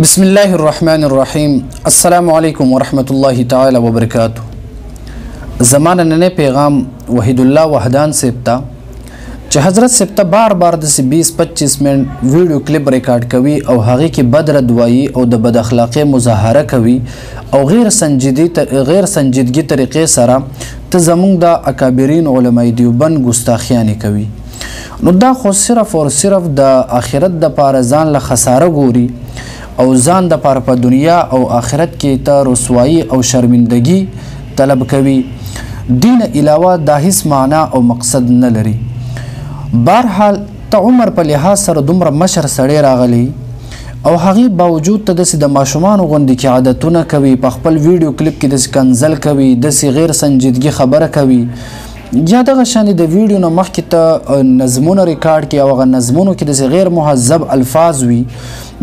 بسم الله الرحمن الرحیم. السلام علیکم ورحمت الله تعالی وبرکاتہ. زمانه ننے پیغام وحید الله وحدان سپتا چې حضرت سپتا بار د 20-25 منٹ ویډیو کلیپ ریکارډ کوي او هغه کې بد رد وایي او د بد اخلاقی مظاهره کوي او غیر سنجیدګي طریقې سره ته زمونږ د اکابرین علماء دیوبند ګستاخیانې کوي. نو دا خو صرف او صرف د آخرت د پاره ځان له خساره ګوري او ځان د پاره په دنیا او آخرت کې ته رسوایی او شرمندگی طلب کوي. دین علاوه دا هیڅ معنا او مقصد نه لري. بهرحال ته عمر په لحاظ سره دومره مشر سړی راغلی او هغې باوجود ته داسې د ماشومانو غوندې کې عادتونه کوي، په خپل ویډیو کلیپ کې داسې کنزل کوي، داسې غیر سنجیدګي خبره کوي، یا دغه شانې د ویډیو نه مخکې ته نظمونه ریکارډ کړي او هغه نظمونو کې داسې غیر مهذب الفاظ وي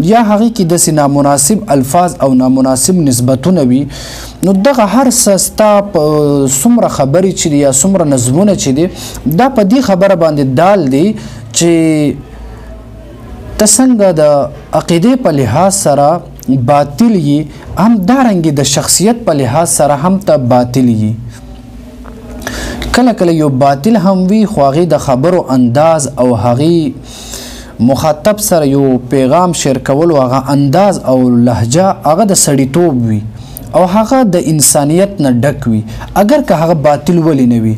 یا هغې کې داسې نامناسب الفاظ او نامناسب نسبتونه وي. نو دغه هر څه ستا په څومره خبرې چې دي یا څومره نظمونه چې دي دا په دې خبره باندې دال دی چې ته څنګه د عقیدې په لحاظ سره باطل یې، هم دارنګې د شخصیت په لحاظ سره هم ته باطل یې. کله کله یو باطل هم وي خو هغې د خبرو انداز او هغې مخاطب سره یو پیغام شیر کولو هغه انداز او لهجه هغه د سړیتوب وي او هغه د انسانیت نه ډک وي، اگر که هغه باطل ولی نه وي.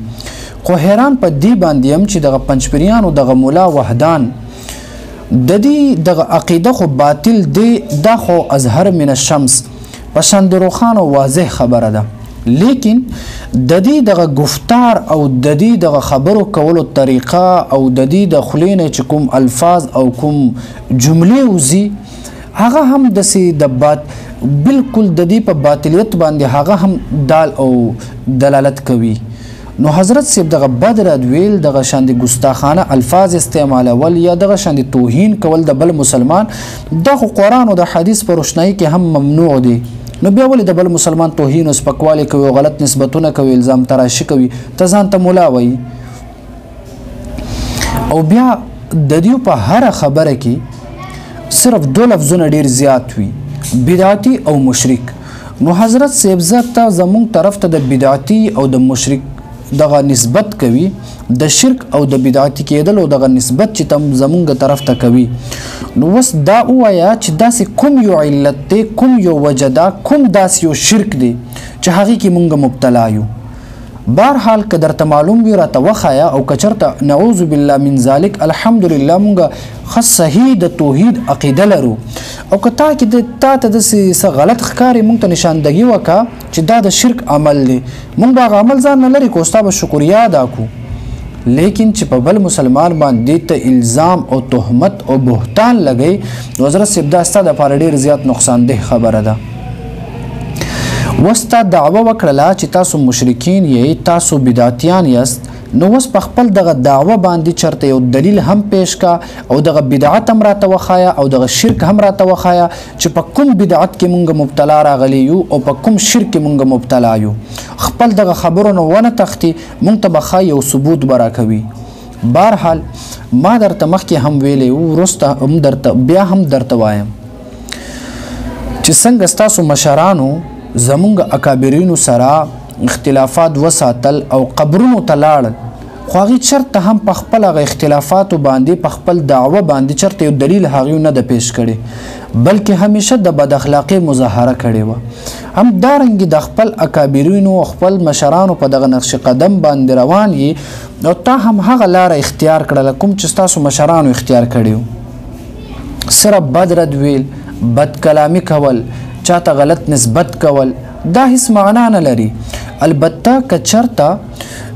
خو حیران په دې باندې هم چې دغه پنجپریانو دغه مولا وحدان د دې دغه عقیده خو باطل دی، دا خو اظهر من الشمس په شان د روښانه واضح خبره ده، لیکن د دې دغه گفتار او د دې دغه خبرو کولو طریقه او د دې د خولې نه چې کوم الفاظ او کوم جملې وځي هغه هم داسې د بالکل د دې په باطلیت باندې هغه هم دال او دلالت کوي. نو حضرت صاحب دغه بد رد ویل، دغه شاندې ګستاخانه الفاظ استعمالول یا دغه شاندې توهین کول د بل مسلمان، دا خو قرآن او د حدیث په روشنایي کې هم ممنوع دی. نو بیا ولې د بل مسلمان توهین او سپکوالی کوي او غلط نسبتونه کوي، الزام تراشي کوي، ته ځان ته مولا وایي. او بیا د دې په هره خبره کې صرف دو لفظونه ډیر زیات وي، بدعتي او مشرک. نو حضرت صاحب ته زمونږ طرف ته د بدعتي او د مشرک دغه نسبت کوي، د شرک او د بدعتي کېدل او دغه نسبت چې تم زمونږ طرف ته کوي. نو وس دا ووایه چې داسې کوم یو علت دی، کوم یو وجه ده، کوم داسې یو شرک دی چې هغې کې مونږ مبتلا یو. بهرحال که درته معلوم وي راته وښایه، او که چېرته نعوذ بالله من ذلک الحمدلله مونږ ښه صحیح د توحید عقیده لرو، او که تا ته داسې څه غلط ښکاري مونږ ته نشاندهي وکړه چې دا د شرک عمل دی، مونږ به هغه عمل ځان نه لرې کړو، ستا به شکریا ادا کړو. لیکن چې په بل مسلمان باندې ته الزام او تهمت او بهتان لګئ، نو حضرت صاحب دا ستا دپاره ډېر زیات نقصاندeh خبره ده. وستا دعوه وکړله چې تاسو مشرکین یې، تاسو بدعتیان یاست، نو وس په خپل دغه دعوه باندې چرته یو دلیل هم پیش کا او دغه بدعت هم راته وښایه او دغه شرک هم راته وښایه چې په کوم بدعت کې مونږ مبتلا راغلی یو او په کوم شرک کې مونږ مبتلا یو. خپل دغه خبرو نه ونه تښتي، مونږ ته به ښایي یو ثبوت به راکوي. بهرحال ما درته مخکې هم ویلی و، وروسته هم بیا هم درته وایم چې څنګه ستاسو مشرانو زمونږ اکابرینو سره اختلافات وساتل او قبرونو ته لاړل، خو هغې چېرته هم په خپل هغه اختلافاتو باندې په خپل دعوه باندې چېرته یو دلیل هغې نه ده پیش کړی، بلکې همیشه د بد اخلاقۍ مظاهره کړې وه. هم دارنګې د خپل اکابرینو او خپل مشرانو په دغه نقش قدم باندې روان یې، او تا هم هغه لاره اختیار کړله کوم چې ستاسو مشرانو اختیار کړی و. صرف بد رد ویل، بد کلامي کول، چاته غلط نسبت کول، دا هیڅ معنا نه لري. البته که چېرته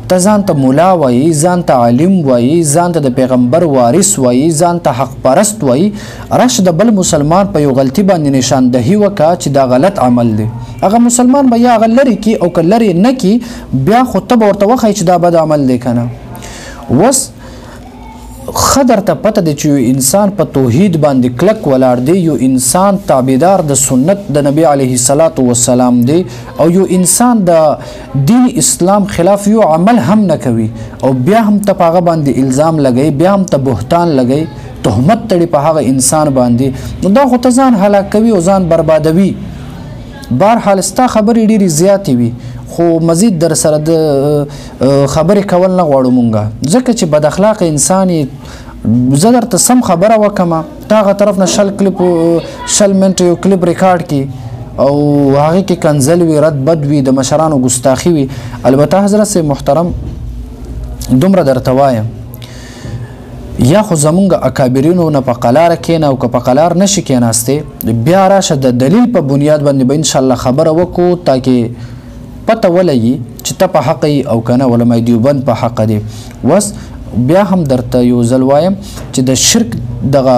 ته ځان ته مولا وایي، ځان ته عالم وایي، ځان ته د پیغمبر وارث وایي، ځان ته حق پرست وایي، راشه د بل مسلمان په یو غلطي باندې نشاندهي وکړه چې دا غلط عمل دی، هغه مسلمان به یا هغه لرې کړي او که لرې نه کړي بیا خو ته به ورته وښایي چې دا بد عمل دی که نه. وس ښه درته پته دی چې یو انسان په توحید باندې کلک ولاړ دی، یو انسان تابعدار د سنت د نبی علیه الصلاة والسلام دی، او یو انسان د دین اسلام خلاف یو عمل هم نه کوي، او بیا هم ته په هغه باندې الزام لګوي، بیا هم ته بهتان لګوي، تهمت تړي په هغه انسان باندې نو دا خو ته ځان هلاک کوي او ځان بربادوي. بهرحال ستا خبرې ډېرې زیاتې وي خو مزید در سره د خبرې کول نه غواړو مونږه ځکه چې بد اخلاق انسان یې زه درته سم خبره وکړمه ته هغه طرف نه 20 منټه یو کلیپ ریکارډ کړي او هغې کې کنځل وي رد بد وي د مشرانو ګستاخي وي. البته حضرت صاحب محترم دومره درته وایم یا خو زمونږ اکابرینو نه په قلاره کښېنه او که په قلار نشي کښېناستې بیا راشه د دلیل په بنیاد باندې به انشاءالله خبره وکړو تاکې پته ولګي چې ته په حق یې او که نه علمای دیوبند په حقه دی. وس بیا هم درته یو ځل وایم چې د شرک دغه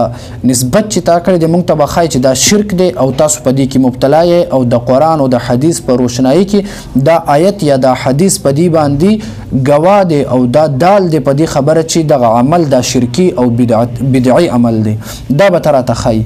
نسبت چې تا کړی دی موږ ته به ښایي چې دا شرک دی او تاسو په دې کې مبتلا یې او د قرآن او د حدیث په روشنایي کې دا آیت یا دا حدیث په دې باندې ګواه دی او دا دال دی په دې خبره چې دغه عمل دا شرکي او بدعي عمل دی دا به ته راته ښایي.